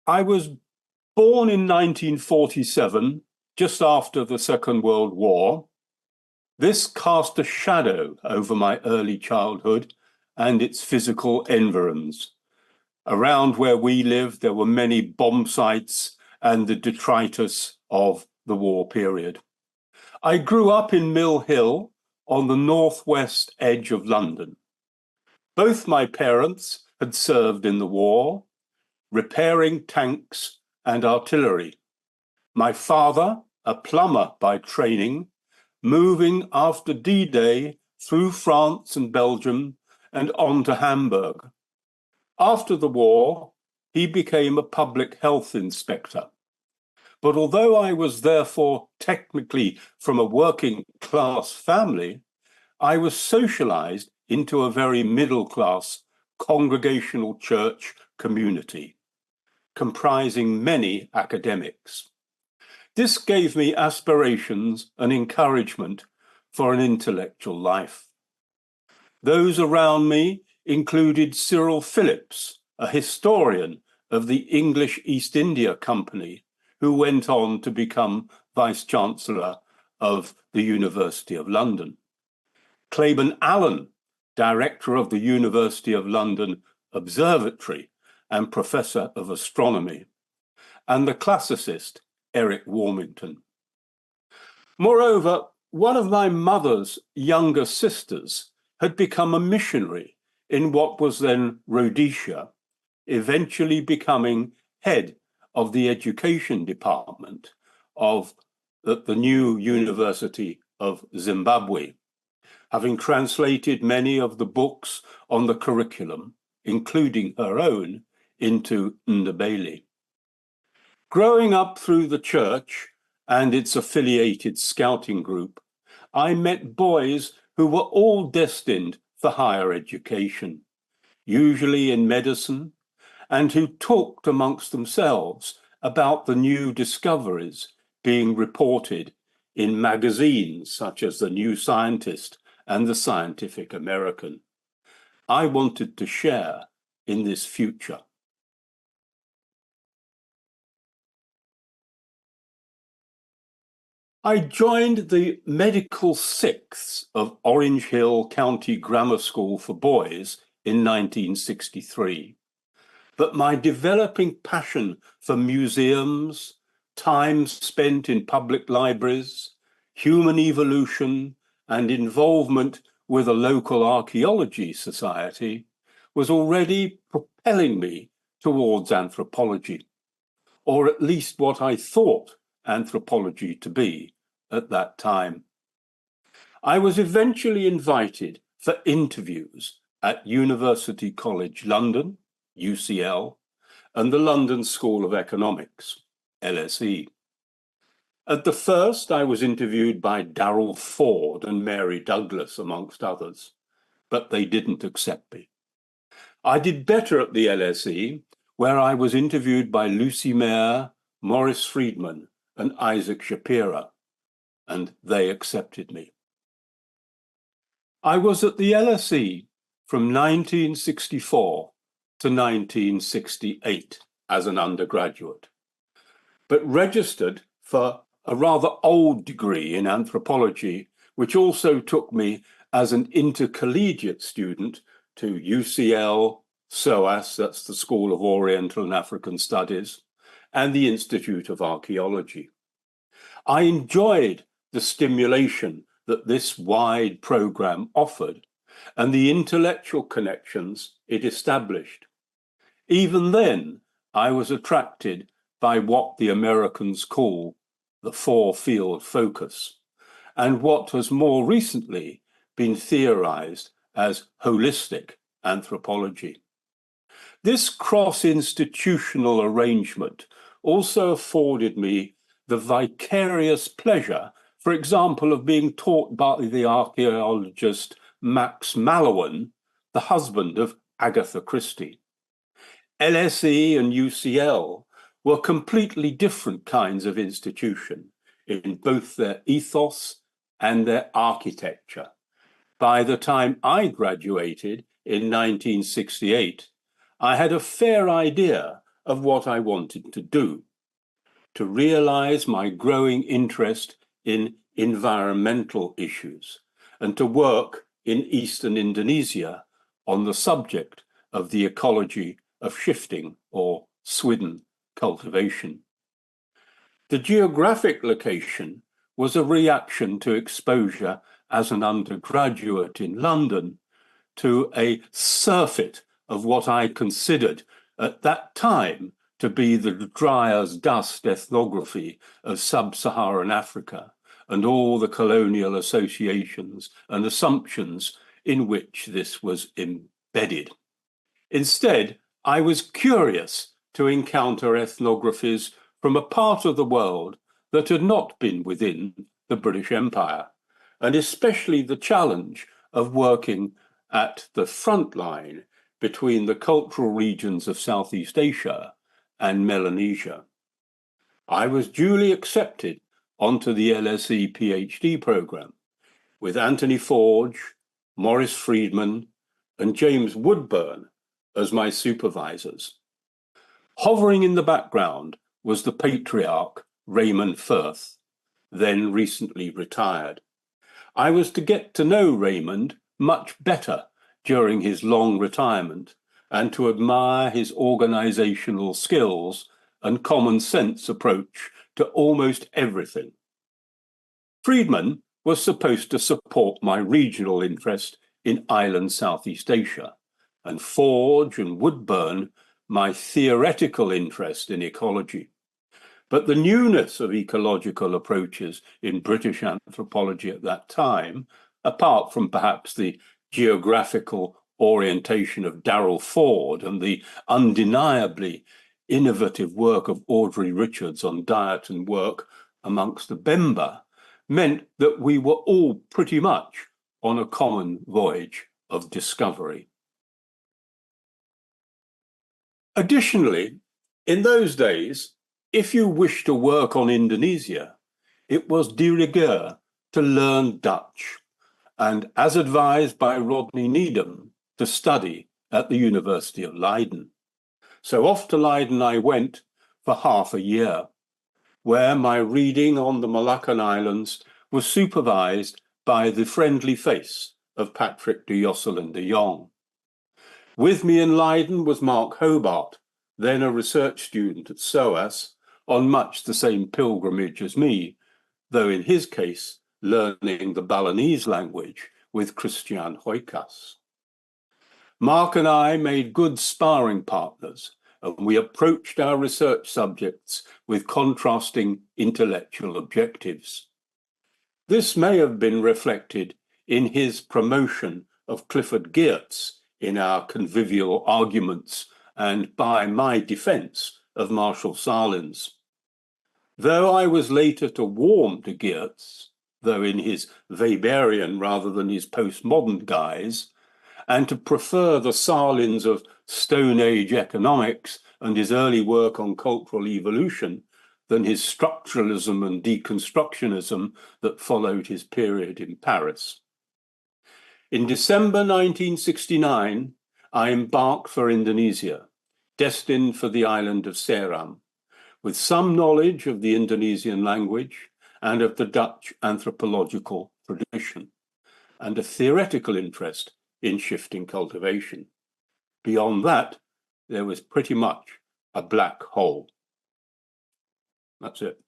I was born in 1947, just after the Second World War. This cast a shadow over my early childhood and its physical environs. Around where we lived, there were many bomb sites and the detritus of the war period. I grew up in Mill Hill on the northwest edge of London. Both my parents had served in the war, repairing tanks and artillery. My father, a plumber by training, moving after D-Day through France and Belgium and on to Hamburg. After the war, he became a public health inspector. But although I was therefore technically from a working class family, I was socialized into a very middle class congregational church community, comprising many academics. This gave me aspirations and encouragement for an intellectual life. Those around me included Cyril Phillips, a historian of the English East India Company, who went on to become Vice-Chancellor of the University of London. Claiborne Allen, Director of the University of London Observatory and Professor of Astronomy, and the classicist Eric Warmington. Moreover, one of my mother's younger sisters had become a missionary in what was then Rhodesia, eventually becoming head of the education department of the new University of Zimbabwe, having translated many of the books on the curriculum, including her own, into Ndebele. Growing up through the church and its affiliated scouting group, I met boys who were all destined for higher education, usually in medicine, and who talked amongst themselves about the new discoveries being reported in magazines such as The New Scientist and The Scientific American. I wanted to share in this future. I joined the Medical Sixths of Orange Hill County Grammar School for Boys in 1963. But my developing passion for museums, time spent in public libraries, human evolution, and involvement with a local archaeology society was already propelling me towards anthropology, or at least what I thought anthropology to be at that time. I was eventually invited for interviews at University College London, UCL, and the London School of Economics, LSE. At the first, I was interviewed by Darrell Ford and Mary Douglas, amongst others, but they didn't accept me. I did better at the LSE, where I was interviewed by Lucy Mayer, Morris Friedman, and Isaac Shapira, and they accepted me. I was at the LSE from 1964 to 1968 as an undergraduate, but registered for a rather old degree in anthropology, which also took me as an intercollegiate student to UCL, SOAS, that's the School of Oriental and African Studies, and the Institute of Archaeology. I enjoyed the stimulation that this wide program offered and the intellectual connections it established. Even then, I was attracted by what the Americans call the four-field focus, and what has more recently been theorized as holistic anthropology. This cross-institutional arrangement also afforded me the vicarious pleasure, for example, of being taught by the archaeologist Max Mallowan, the husband of Agatha Christie. LSE and UCL were completely different kinds of institution in both their ethos and their architecture. By the time I graduated in 1968, I had a fair idea of what I wanted to do, to realize my growing interest in environmental issues and to work in Eastern Indonesia on the subject of the ecology of shifting or swidden cultivation. The geographic location was a reaction to exposure as an undergraduate in London to a surfeit of what I considered at that time to be the dry as dust ethnography of sub-Saharan Africa and all the colonial associations and assumptions in which this was embedded. Instead, I was curious to encounter ethnographies from a part of the world that had not been within the British Empire, and especially the challenge of working at the front line between the cultural regions of Southeast Asia and Melanesia. I was duly accepted onto the LSE PhD program with Anthony Forge, Maurice Friedman, and James Woodburn as my supervisors. Hovering in the background was the patriarch Raymond Firth, then recently retired. I was to get to know Raymond much better during his long retirement and to admire his organizational skills and common sense approach to almost everything. Friedman was supposed to support my regional interest in island Southeast Asia, and Forge and Woodburn my theoretical interest in ecology. But the newness of ecological approaches in British anthropology at that time, apart from perhaps the geographical orientation of Darrell Ford and the undeniably innovative work of Audrey Richards on diet and work amongst the Bemba, meant that we were all pretty much on a common voyage of discovery. Additionally, in those days, if you wished to work on Indonesia, it was de rigueur to learn Dutch, and as advised by Rodney Needham, to study at the University of Leiden. So off to Leiden I went for half a year, where my reading on the Moluccan Islands was supervised by the friendly face of Patrick de Josselin de Jong. With me in Leiden was Mark Hobart, then a research student at SOAS, on much the same pilgrimage as me, though in his case learning the Balinese language with Christian Huykas. Mark and I made good sparring partners, and we approached our research subjects with contrasting intellectual objectives. This may have been reflected in his promotion of Clifford Geertz in our convivial arguments and by my defense of Marshall Salins. Though I was later to warm to Geertz, though in his Weberian rather than his postmodern guise, and to prefer the Salins of Stone Age economics and his early work on cultural evolution than his structuralism and deconstructionism that followed his period in Paris. In December 1969, I embarked for Indonesia, destined for the island of Seram, with some knowledge of the Indonesian language and of the Dutch anthropological tradition, and a theoretical interest in shifting cultivation. Beyond that, there was pretty much a black hole. That's it.